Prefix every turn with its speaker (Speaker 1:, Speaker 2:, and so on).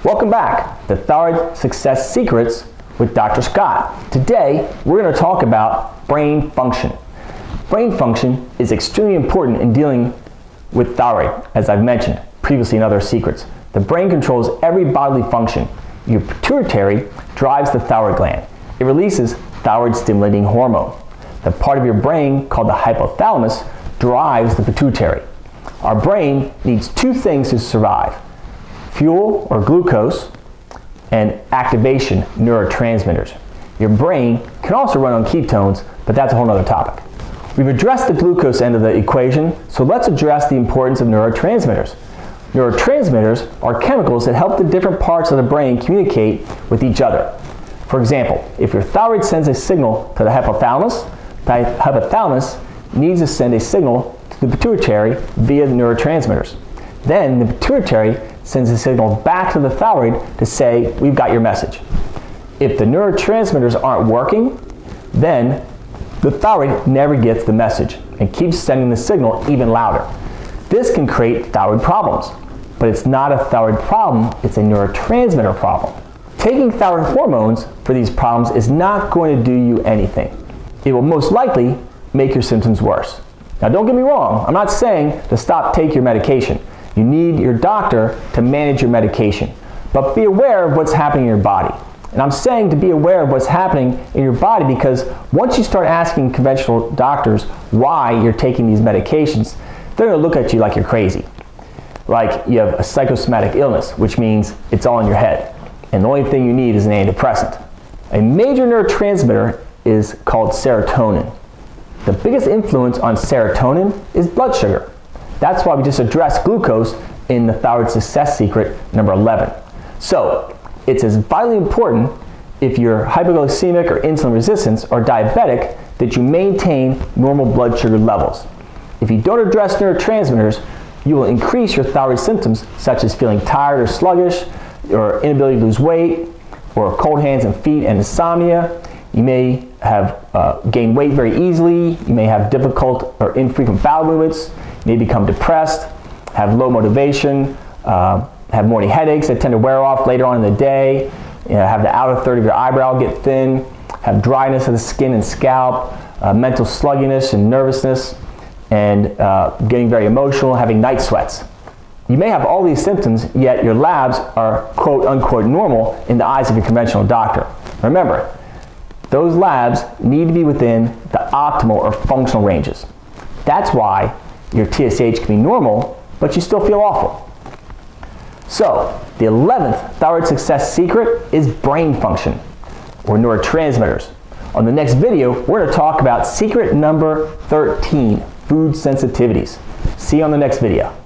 Speaker 1: Welcome back to Thyroid Success Secrets with Dr. Scott. Today, we're going to talk about brain function. Brain function is extremely important in dealing with thyroid, as I've mentioned previously in other secrets. The brain controls every bodily function. Your pituitary drives the thyroid gland. It releases thyroid-stimulating hormone. The part of your brain called the hypothalamus drives the pituitary. Our brain needs two things to survive: fuel or glucose and activation, neurotransmitters. Your brain can also run on ketones, but that's a whole other topic. We've addressed the glucose end of the equation, so let's address the importance of neurotransmitters. Neurotransmitters are chemicals that help the different parts of the brain communicate with each other. For example, if your thyroid sends a signal to the hypothalamus needs to send a signal to the pituitary via the neurotransmitters. Then the pituitary sends a signal back to the thyroid to say, we've got your message. If the neurotransmitters aren't working, then the thyroid never gets the message and keeps sending the signal even louder. This can create thyroid problems, but it's not a thyroid problem, it's a neurotransmitter problem. Taking thyroid hormones for these problems is not going to do you anything. It will most likely make your symptoms worse. Now don't get me wrong, I'm not saying to stop taking your medication. You need your doctor to manage your medication, but be aware of what's happening in your body. And I'm saying to be aware of what's happening in your body because once you start asking conventional doctors why you're taking these medications, they're going to look at you like you're crazy. Like you have a psychosomatic illness, which means it's all in your head. And the only thing you need is an antidepressant. A major neurotransmitter is called serotonin. The biggest influence on serotonin is blood sugar. That's why we just addressed glucose in the Thyroid Success Secret number 11. So it's as vitally important if you're hypoglycemic or insulin resistant or diabetic that you maintain normal blood sugar levels. If you don't address neurotransmitters, you will increase your thyroid symptoms such as feeling tired or sluggish, or inability to lose weight, or cold hands and feet and insomnia. You may have gained weight very easily. You may have difficult or infrequent bowel movements. You may become depressed, have low motivation, have morning headaches that tend to wear off later on in the day, have the outer third of your eyebrow get thin, have dryness of the skin and scalp, mental sluggishness and nervousness, and getting very emotional, having night sweats. You may have all these symptoms, yet your labs are quote unquote normal in the eyes of your conventional doctor. Remember, those labs need to be within the optimal or functional ranges. That's why your TSH can be normal, but you still feel awful. So, the 11th Thyroid Success Secret is brain function, or neurotransmitters. On the next video, we're going to talk about secret number 13, food sensitivities. See you on the next video.